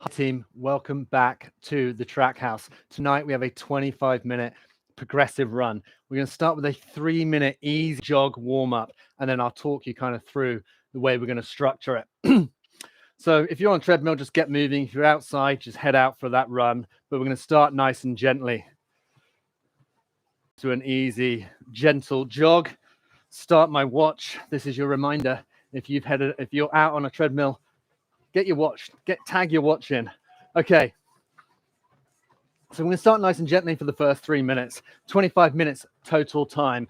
Hi team, welcome back to the TrackHouse. Tonight we have a 25-minute progressive run. We're going to start with a 3-minute easy jog warm-up, and then I'll talk you kind of through the way we're going to structure it. So if you're on a treadmill, just get moving. If you're outside, just head out for that run. But we're going to start nice and gently to an easy, gentle jog. Start my watch. This is your reminder. If you're out on a treadmill, get your watch, tag your watch in. Okay. So we're going to start nice and gently for the first 3 minutes, 25 minutes total time.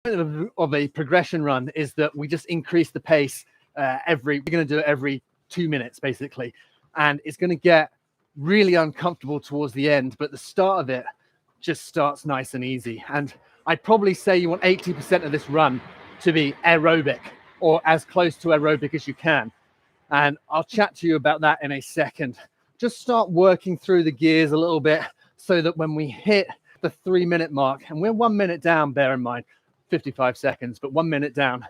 Of a progression run is that we just increase the pace we're going to do it every 2 minutes basically. And it's going to get really uncomfortable towards the end, but the start of it just starts nice and easy. And I'd probably say you want 80% of this run to be aerobic or as close to aerobic as you can. And I'll chat to you about that in a second. Just start working through the gears a little bit so that when we hit the 3-minute mark, and we're 1 minute down, bear in mind, 55 seconds, but 1 minute down,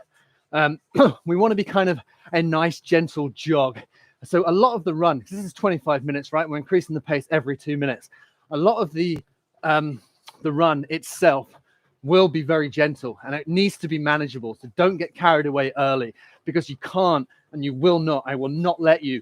we want to be kind of a nice, gentle jog. So a lot of the run, because this is 25 minutes, right? We're increasing the pace every 2 minutes. A lot of the run itself will be very gentle, and it needs to be manageable. So don't get carried away early, because you can't and you will not. I will not let you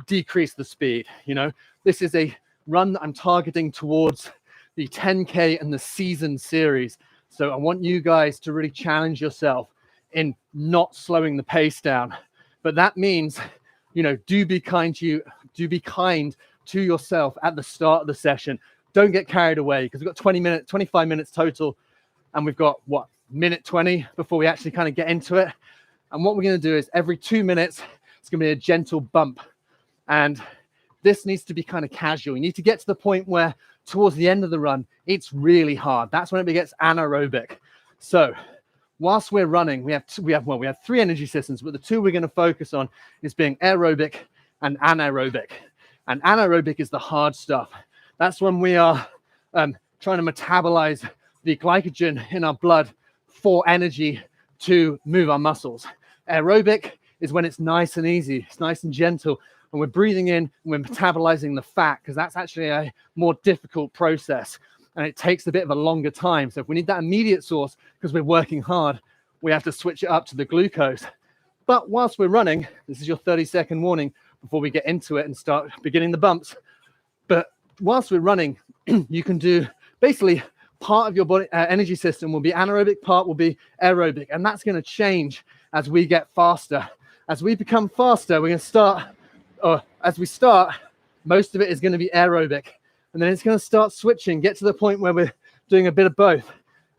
decrease the speed. You know, this is a run that I'm targeting towards the 10K and the season series. So I want you guys to really challenge yourself in not slowing the pace down. But that means, you know, do be kind to yourself at the start of the session. Don't get carried away, because we've got 25 minutes total, and we've got what, minute 20 before we actually kind of get into it. And what we're going to do is every 2 minutes, it's going to be a gentle bump. And this needs to be kind of casual. You need to get to the point where towards the end of the run, it's really hard. That's when it gets anaerobic. So whilst we're running, we have 3 energy systems, but the 2 we're going to focus on is being aerobic and anaerobic. And anaerobic is the hard stuff. That's when we are trying to metabolize the glycogen in our blood for energy to move our muscles. Aerobic is when it's nice and easy, it's nice and gentle, and we're breathing in and we're metabolizing the fat, because that's actually a more difficult process and it takes a bit of a longer time. So if we need that immediate source because we're working hard, we have to switch it up to the glucose. But whilst we're running, this is your 30-second warning before we get into it and start beginning the bumps. But whilst we're running, you can do basically part of your body energy system will be anaerobic, part will be aerobic, and that's going to change as we get faster. As we become faster, we're going to start, or as we start, most of it is going to be aerobic, and then it's going to start switching, get to the point where we're doing a bit of both.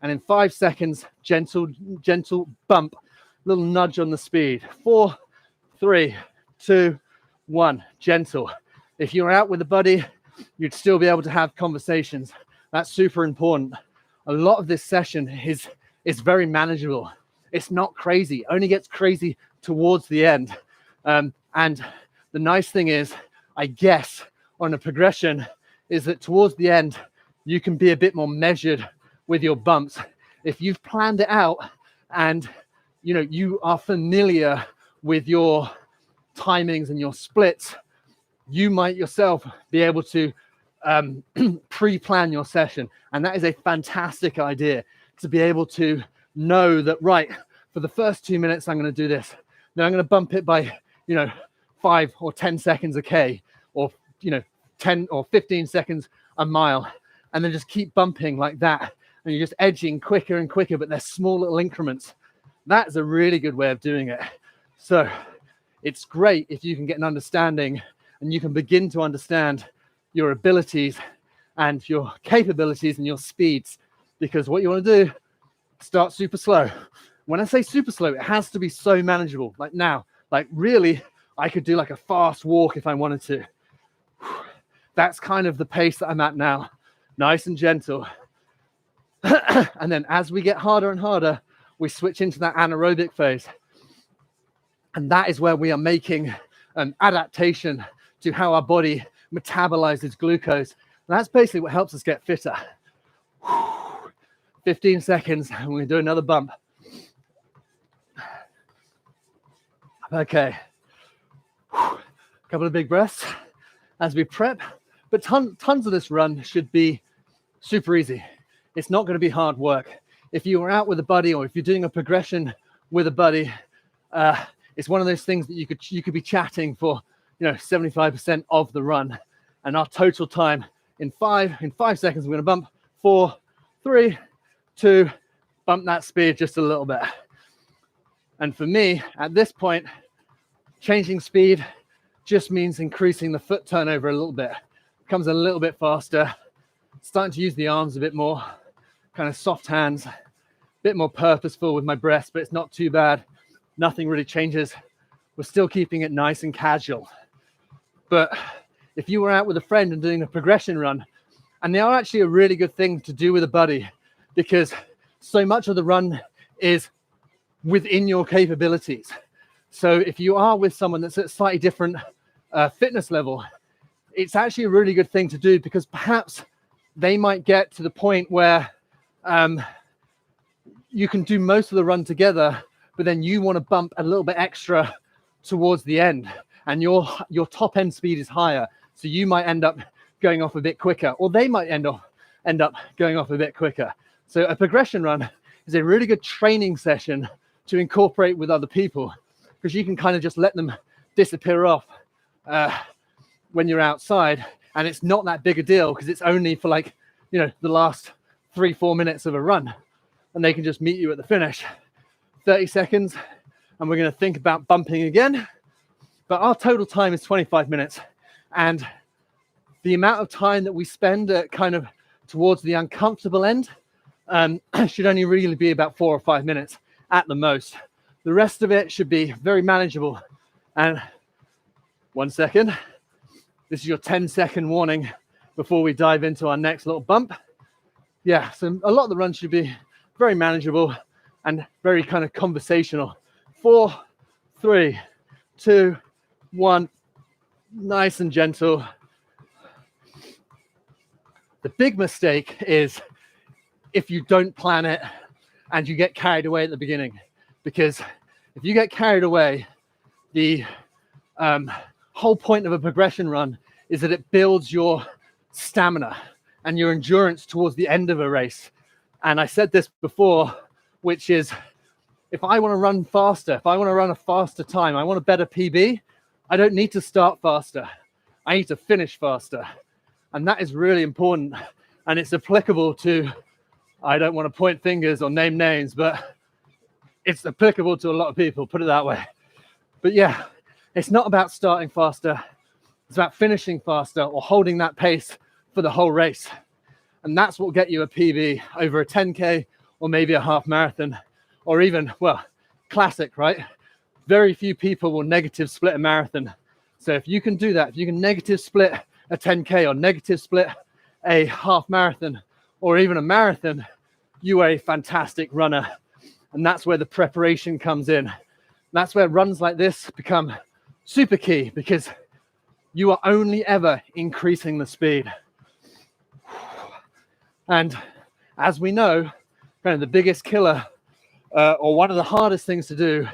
And in 5 seconds, gentle bump, little nudge on the speed. 4, 3, 2, 1, gentle. If you're out with a buddy, you'd still be able to have conversations. That's super important. A lot of this session is very manageable. It's not crazy. It only gets crazy towards the end. And the nice thing is, I guess, on a progression, is that towards the end, you can be a bit more measured with your bumps. If you've planned it out and you know you are familiar with your timings and your splits, you might yourself be able to pre-plan your session. And that is a fantastic idea, to be able to know that, right, for the first 2 minutes, I'm going to do this. Then I'm going to bump it by, 5 or 10 seconds a K, or, 10 or 15 seconds a mile. And then just keep bumping like that. And you're just edging quicker and quicker, but they're small little increments. That's a really good way of doing it. So it's great if you can get an understanding and you can begin to understand your abilities and your capabilities and your speeds, because what you want to do, start super slow. When I say super slow, it has to be so manageable. Like now, like really, I could do like a fast walk if I wanted to. That's kind of the pace that I'm at now. Nice and gentle. And then as we get harder and harder, we switch into that anaerobic phase. And that is where we are making an adaptation to how our body metabolizes glucose. And that's basically what helps us get fitter. 15 seconds, and we're going to do another bump. Okay. A couple of big breaths as we prep. But tons of this run should be super easy. It's not going to be hard work. If you are out with a buddy, or if you're doing a progression with a buddy, it's one of those things that you could be chatting for 75% of the run. And our total time in 5 seconds, we're going to bump 4, 3, 2, bump that speed just a little bit. And for me, at this point, changing speed just means increasing the foot turnover a little bit. Becomes a little bit faster, starting to use the arms a bit more, kind of soft hands, a bit more purposeful with my breaths, but it's not too bad. Nothing really changes. We're still keeping it nice and casual. But if you were out with a friend and doing a progression run, and they are actually a really good thing to do with a buddy, because so much of the run is within your capabilities. So if you are with someone that's at a slightly different fitness level, it's actually a really good thing to do, because perhaps they might get to the point where you can do most of the run together, but then you want to bump a little bit extra towards the end, and your top end speed is higher. So you might end up going off a bit quicker, or they might end up going off a bit quicker. So a progression run is a really good training session to incorporate with other people, because you can kind of just let them disappear off when you're outside, and it's not that big a deal, because it's only for the last 3-4 minutes of a run, and they can just meet you at the finish. 30 seconds, and we're going to think about bumping again. But our total time is 25 minutes, and the amount of time that we spend kind of towards the uncomfortable end should only really be about 4 or 5 minutes at the most. The rest of it should be very manageable. And 1 second. This is your 10-second warning before we dive into our next little bump. Yeah, so a lot of the run should be very manageable and very kind of conversational. 4, 3, 2, 1. Nice and gentle. The big mistake is if you don't plan it and you get carried away at the beginning, because if you get carried away, the whole point of a progression run is that it builds your stamina and your endurance towards the end of a race. And I said this before, which is, if I want to run faster, if I want to run a faster time, I want a better PB, I don't need to start faster. I need to finish faster. And that is really important. And it's applicable to, I don't want to point fingers or name names, but it's applicable to a lot of people, put it that way. But yeah, it's not about starting faster. It's about finishing faster or holding that pace for the whole race. And that's what will get you a PB over a 10K or maybe a half marathon, or even, well, classic, right? Very few people will negative split a marathon. So if you can do that, if you can negative split a 10K or negative split a half marathon or even a marathon, you are a fantastic runner. And that's where the preparation comes in. That's where runs like this become super key, because you are only ever increasing the speed. And as we know, kind of the biggest killer or one of the hardest things to do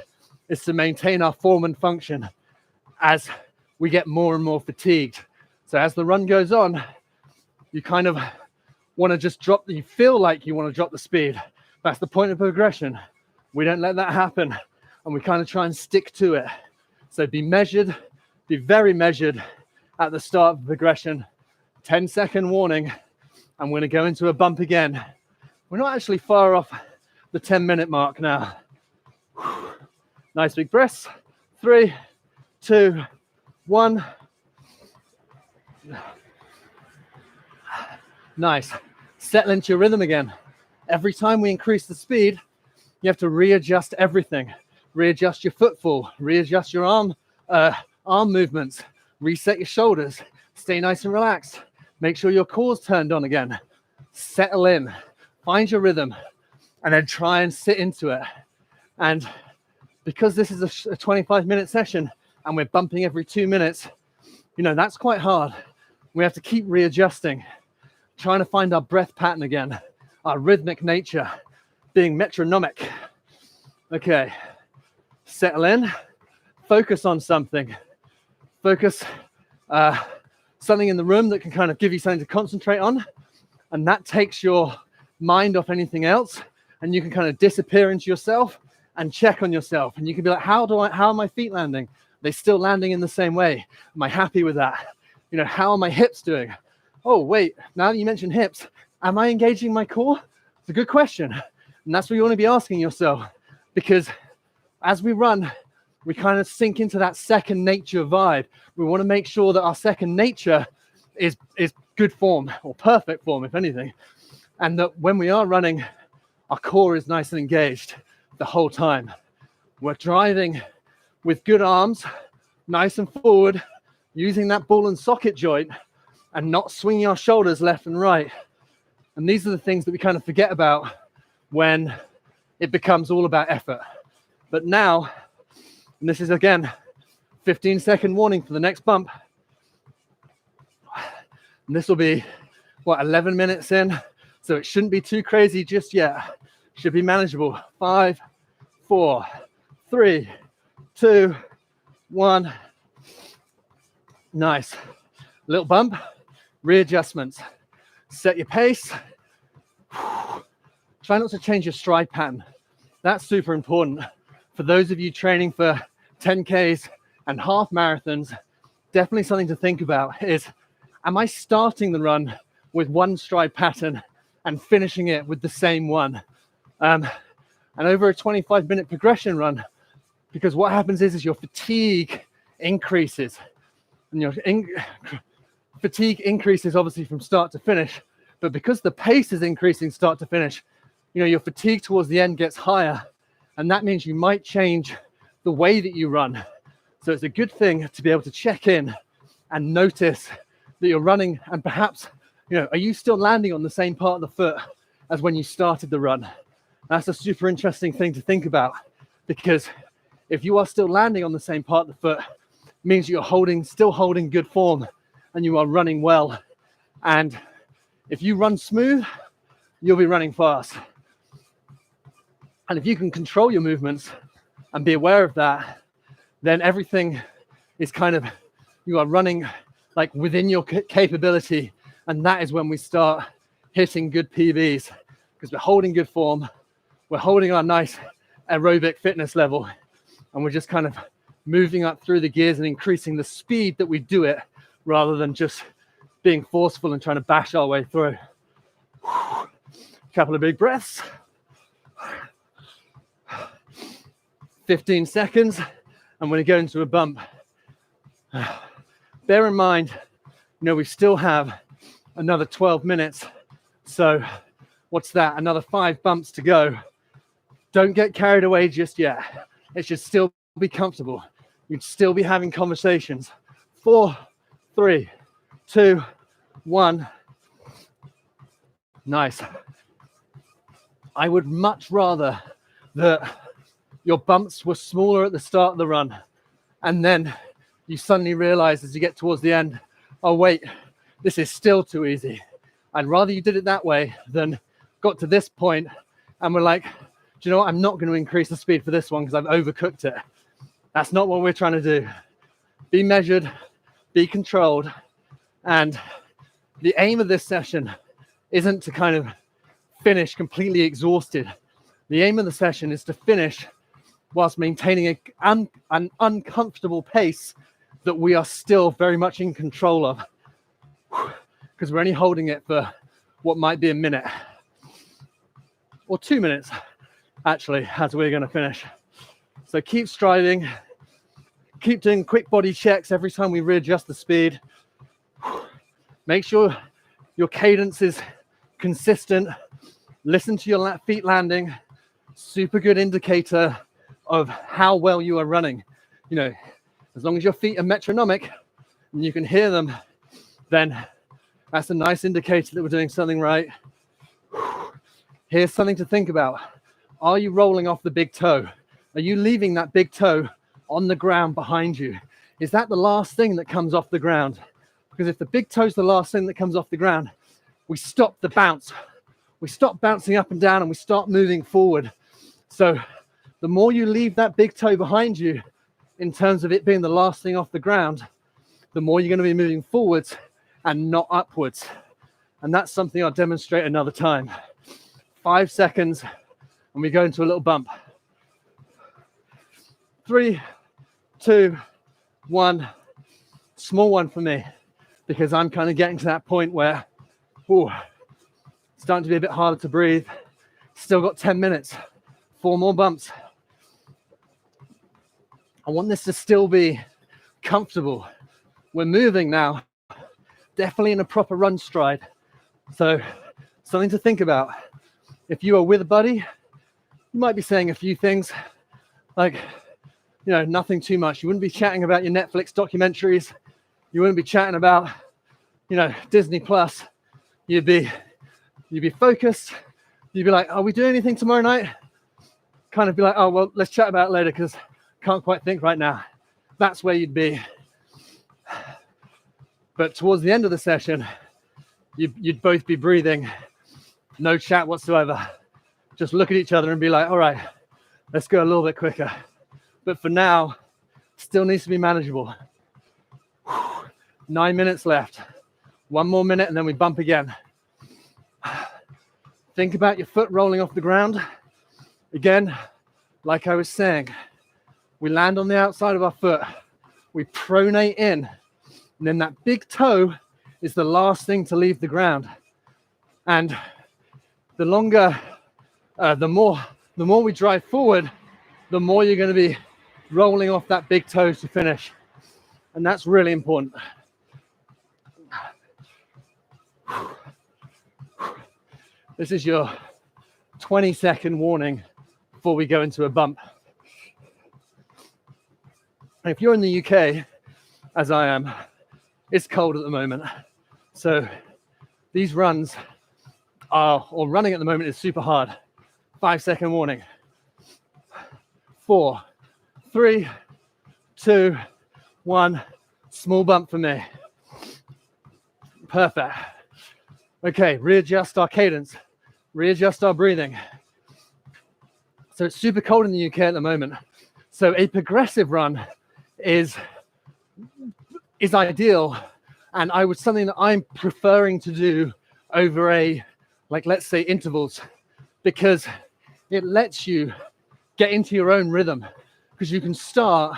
is to maintain our form and function as we get more and more fatigued. So as the run goes on, you kind of want to just you feel like you want to drop the speed. That's the point of progression. We don't let that happen, and we kind of try and stick to it. So be measured, be very measured at the start of progression. 10-second warning, and we're going to go into a bump again. We're not actually far off the 10-minute mark now. Nice big breaths. 3, 2, 1. Nice. Settle into your rhythm again. Every time we increase the speed, you have to readjust everything. Readjust your footfall, readjust your arm movements, reset your shoulders, stay nice and relaxed. Make sure your core's turned on again. Settle in, find your rhythm, and then try and sit into it. And because this is a 25-minute session and we're bumping every 2 minutes, that's quite hard. We have to keep readjusting, trying to find our breath pattern again, our rhythmic nature, being metronomic. Okay, settle in, focus on something, Focus something in the room that can kind of give you something to concentrate on, and that takes your mind off anything else, and you can kind of disappear into yourself and check on yourself, and you can be like, how are my feet landing? Are they still landing in the same way? Am I happy with that? You know, how are my hips doing? Oh wait, now that you mentioned hips, am I engaging my core? It's a good question, and that's what you want to be asking yourself, because as we run, we kind of sink into that second nature vibe. We want to make sure that our second nature is good form, or perfect form, if anything. And that when we are running, our core is nice and engaged the whole time. We're driving with good arms, nice and forward, using that ball and socket joint, and not swinging our shoulders left and right. And these are the things that we kind of forget about when it becomes all about effort. But now, and this is again, 15-second warning for the next bump. And this will be, 11 minutes in. So it shouldn't be too crazy just yet. Should be manageable. 5, 4, 3, 2, 1. Nice. Little bump, readjustments. Set your pace. Try not to change your stride pattern. That's super important. For those of you training for 10Ks and half marathons, definitely something to think about is, am I starting the run with one stride pattern and finishing it with the same one? And over a 25-minute progression run, because what happens is your fatigue increases. And your fatigue increases obviously from start to finish, but because the pace is increasing start to finish, your fatigue towards the end gets higher, and that means you might change the way that you run. So it's a good thing to be able to check in and notice that you're running, and perhaps, are you still landing on the same part of the foot as when you started the run? That's a super interesting thing to think about, because if you are still landing on the same part of the foot, it means you're still holding good form and you are running well. And if you run smooth, you'll be running fast. And if you can control your movements and be aware of that, then everything is you are running like within your capability. And that is when we start hitting good PBs, because we're holding good form, we're holding our nice aerobic fitness level, and we're just kind of moving up through the gears and increasing the speed that we do it, rather than just being forceful and trying to bash our way through. Couple of big breaths. 15 seconds, and when you go into a bump, bear in mind, we still have another 12 minutes. So what's that? Another 5 bumps to go. Don't get carried away just yet. It should still be comfortable. You'd still be having conversations. 4, 3, 2, 1. Nice. I would much rather that your bumps were smaller at the start of the run, and then you suddenly realize as you get towards the end, oh wait, this is still too easy. I'd rather you did it that way than got to this point and we're like, do you know what? I'm not going to increase the speed for this one because I've overcooked it. That's not what we're trying to do. Be measured, be controlled. And the aim of this session isn't to kind of finish completely exhausted. The aim of the session is to finish whilst maintaining an uncomfortable pace that we are still very much in control of, because we're only holding it for what might be a minute or 2 minutes, actually, as we're going to finish. So keep striving, keep doing quick body checks every time we readjust the speed. Make sure your cadence is consistent. Listen to your feet landing. Super good indicator of how well you are running. As long as your feet are metronomic and you can hear them, then that's a nice indicator that we're doing something right. Here's something to think about. Are you rolling off the big toe? Are you leaving that big toe on the ground behind you? Is that the last thing that comes off the ground? Because if the big toe's the last thing that comes off the ground, we stop the bounce. We stop bouncing up and down and we start moving forward. So the more you leave that big toe behind you in terms of it being the last thing off the ground, the more you're going to be moving forwards and not upwards. And that's something I'll demonstrate another time. 5 seconds, and we go into a little bump. 3, 2, 1. Small one for me, because I'm kind of getting to that point where, ooh, it's starting to be a bit harder to breathe. Still got 10 minutes, 4 more bumps. I want this to still be comfortable. We're moving now, definitely in a proper run stride. So something to think about. If you are with a buddy, you might be saying a few things like, nothing too much. You wouldn't be chatting about your Netflix documentaries. You wouldn't be chatting about, Disney Plus. You'd be focused. You'd be like, are we doing anything tomorrow night? Kind of be like, oh, well, let's chat about it later because can't quite think right now. That's where you'd be. But towards the end of the session, you'd both be breathing, no chat whatsoever. Just look at each other and be like, all right, let's go a little bit quicker. But for now, still needs to be manageable. 9 minutes left. 1 more minute and then we bump again. Think about your foot rolling off the ground. Again, like I was saying, we land on the outside of our foot. We pronate in. And then that big toe is the last thing to leave the ground. And the longer, the more we drive forward, the more you're going to be rolling off that big toe to finish. And that's really important. This is your 20-second warning before we go into a bump. If you're in the UK, as I am, it's cold at the moment. So these runs or running at the moment is super hard. 5-second warning. 4, 3, 2, 1. Small bump for me. Perfect. Okay, readjust our cadence. Readjust our breathing. So it's super cold in the UK at the moment. So a progressive run is ideal, and something that I'm preferring to do over let's say intervals, because it lets you get into your own rhythm, because you can start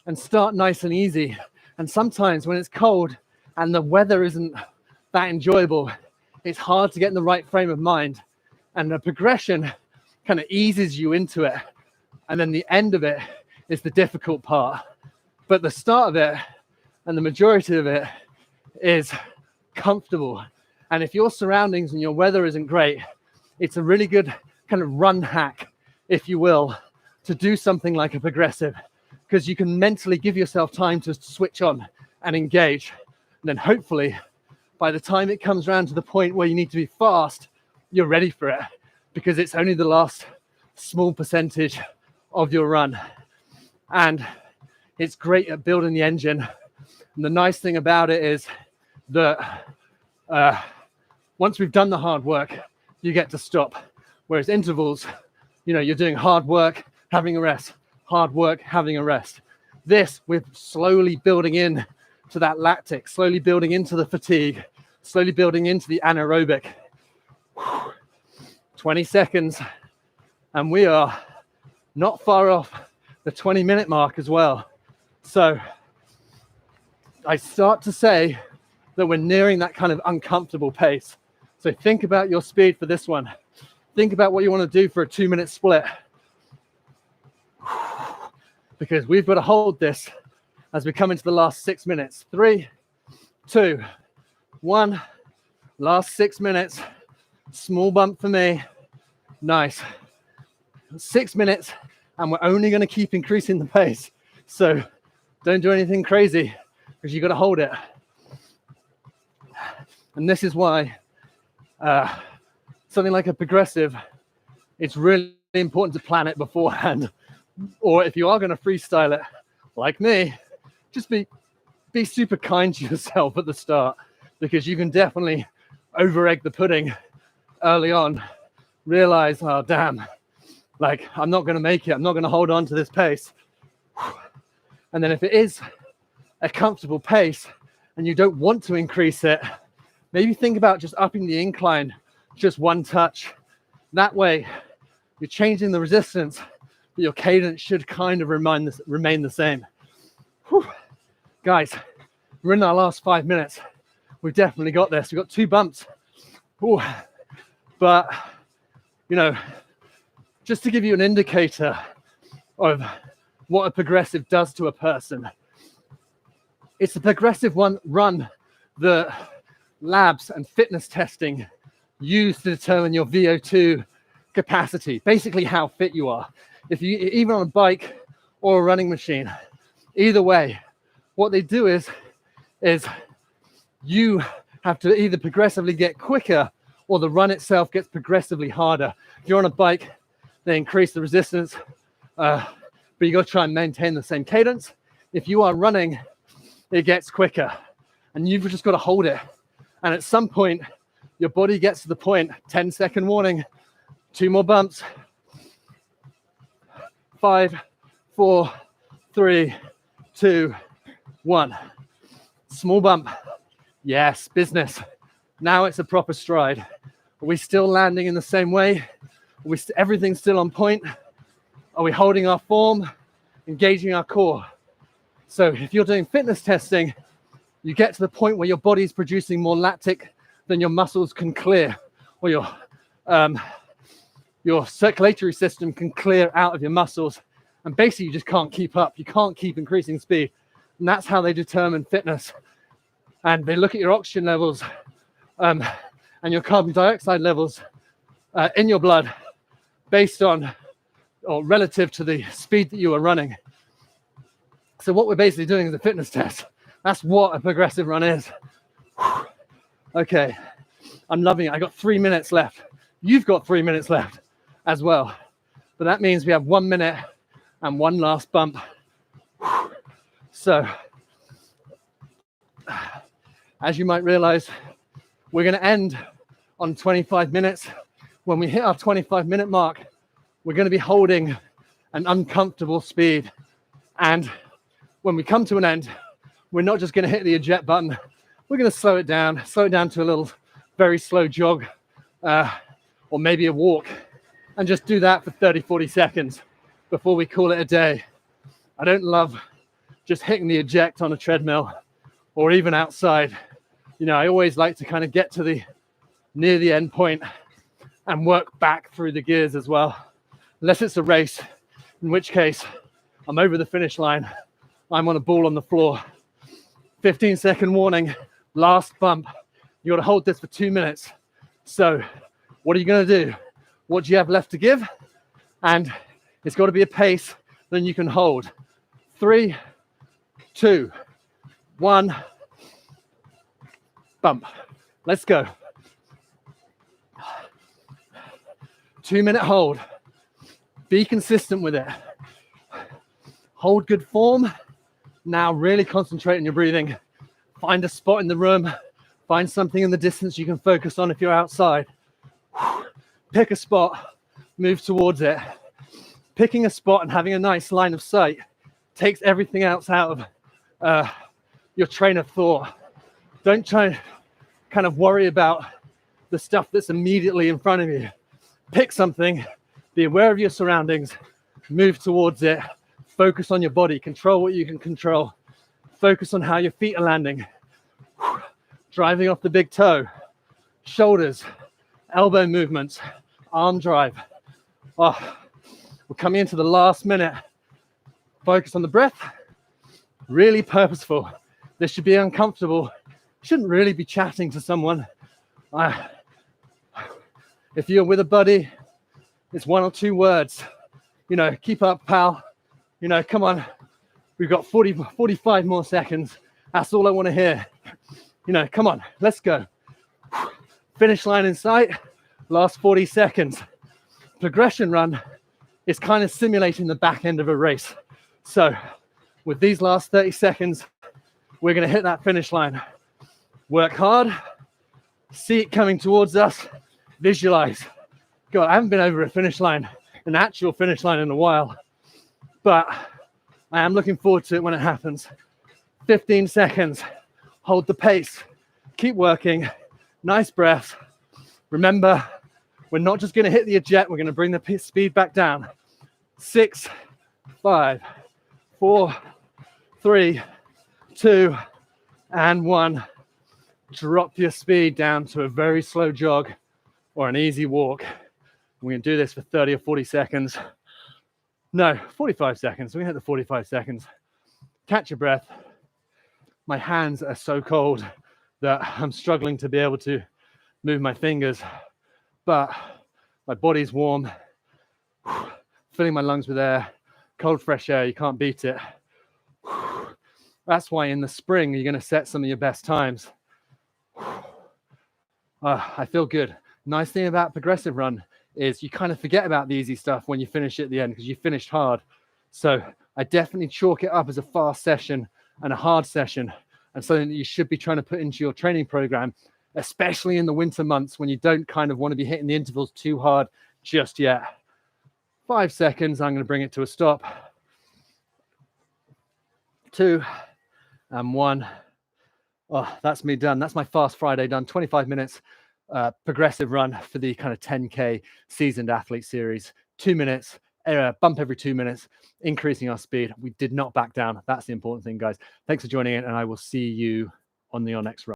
nice and easy. And sometimes when it's cold and the weather isn't that enjoyable, it's hard to get in the right frame of mind, and the progression kind of eases you into it, and then the end of it is the difficult part. But the start of it and the majority of it is comfortable. And if your surroundings and your weather isn't great, it's a really good kind of run hack, if you will, to do something like a progressive, because you can mentally give yourself time to switch on and engage. And then hopefully by the time it comes around to the point where you need to be fast, you're ready for it, because it's only the last small percentage of your run. And it's great at building the engine. And the nice thing about it is that once we've done the hard work, you get to stop. Whereas intervals, you're doing hard work, having a rest, hard work, having a rest. This, we're slowly building in to that lactic, slowly building into the fatigue, slowly building into the anaerobic. 20 seconds, and we are not far off the 20-minute mark as well. So I start to say that we're nearing that kind of uncomfortable pace. So think about your speed for this one. Think about what you want to do for a 2-minute split, because we've got to hold this as we come into the last 6 minutes. 3, 2, 1. Last 6 minutes. Small bump for me. Nice. 6 minutes, and we're only going to keep increasing the pace. So don't do anything crazy, because you've got to hold it. And this is why something like a progressive, it's really important to plan it beforehand. Or if you are going to freestyle it, like me, just be super kind to yourself at the start, because you can definitely over-egg the pudding early on. Realize, oh, damn, I'm not going to make it. I'm not going to hold on to this pace. And then if it is a comfortable pace and you don't want to increase it, maybe think about just upping the incline just one touch. That way, you're changing the resistance, but your cadence should kind of remain the same. Whew. Guys, we're in our last 5 minutes. We've definitely got this. We've got 2 bumps. Ooh. But, you know, just to give you an indicator of what a progressive does to a person, it's a progressive run that labs and fitness testing use to determine your VO2 capacity, basically how fit you are. If you, even on a bike or a running machine, either way, what they do is you have to either progressively get quicker or the run itself gets progressively harder. If you're on a bike, they increase the resistance, but you got to try and maintain the same cadence. If you are running, it gets quicker and you've just got to hold it. And at some point, your body gets to the point, 10-second warning, 2 more bumps. 5, 4, 3, 2, 1. Small bump. Yes, business. Now it's a proper stride. Are we still landing in the same way? Are we everything's still on point? Are we holding our form, engaging our core? So if you're doing fitness testing, you get to the point where your body's producing more lactic than your muscles can clear, or your circulatory system can clear out of your muscles. And basically you just can't keep up. You can't keep increasing speed. And that's how they determine fitness. And they look at your oxygen levels and your carbon dioxide levels in your blood based on or relative to the speed that you are running. So what we're basically doing is a fitness test. That's what a progressive run is. Whew. Okay, I'm loving it. I got 3 minutes left. You've got 3 minutes left as well. But that means we have 1 minute and 1 last bump. Whew. So, as you might realize, we're going to end on 25 minutes. When we hit our 25-minute mark, we're going to be holding an uncomfortable speed. And when we come to an end, we're not just going to hit the eject button. We're going to slow it down to a little very slow jog or maybe a walk, and just do that for 30, 40 seconds before we call it a day. I don't love just hitting the eject on a treadmill or even outside. You know, I always like to kind of get to near the end point and work back through the gears as well. Unless it's a race, in which case I'm over the finish line. I'm on a ball on the floor. 15-second warning, last bump. You got to hold this for 2 minutes. So what are you going to do? What do you have left to give? And it's got to be a pace that you can hold. 3, 2, 1, bump. Let's go. 2-minute hold. Be consistent with it. Hold good form. Now really concentrate on your breathing. Find a spot in the room. Find something in the distance you can focus on if you're outside. Pick a spot, move towards it. Picking a spot and having a nice line of sight takes everything else out of your train of thought. Don't try and kind of worry about the stuff that's immediately in front of you. Pick something, be aware of your surroundings, move towards it, focus on your body, control what you can control, focus on how your feet are landing, driving off the big toe, shoulders, elbow movements, arm drive. Oh, we're coming into the last minute. Focus on the breath, really purposeful. This should be uncomfortable. Shouldn't really be chatting to someone. If you're with a buddy, it's 1 or 2 words. You know, keep up, pal. You know, come on. We've got 45 more seconds. That's all I want to hear. You know, come on, let's go. Finish line in sight. Last 40 seconds. Progression run is kind of simulating the back end of a race. So with these last 30 seconds, we're going to hit that finish line. Work hard. See it coming towards us. Visualize. God, I haven't been over a finish line, an actual finish line in a while, but I am looking forward to it when it happens. 15 seconds. Hold the pace. Keep working. Nice breaths. Remember, we're not just going to hit the eject, we're going to bring the speed back down. 6, 5, 4, 3, 2, and 1. Drop your speed down to a very slow jog or an easy walk. We're going to do this for 30 or 40 seconds. No, 45 seconds. We're going to hit the 45 seconds. Catch your breath. My hands are so cold that I'm struggling to be able to move my fingers, but my body's warm, filling my lungs with air, cold, fresh air. You can't beat it. That's why in the spring, you're going to set some of your best times. I feel good. Nice thing about progressive run is you kind of forget about the easy stuff when you finish at the end because you finished hard. So I definitely chalk it up as a fast session and a hard session, and something that you should be trying to put into your training program, especially in the winter months when you don't kind of want to be hitting the intervals too hard just yet. 5 seconds, I'm going to bring it to a stop. 2 and 1. Oh, that's me done. That's my Fast Friday done. 25 minutes progressive run for the kind of 10K seasoned athlete series. 2 minutes, bump every 2 minutes, increasing our speed. We did not back down. That's the important thing, guys. Thanks for joining in, and I will see you on your next run.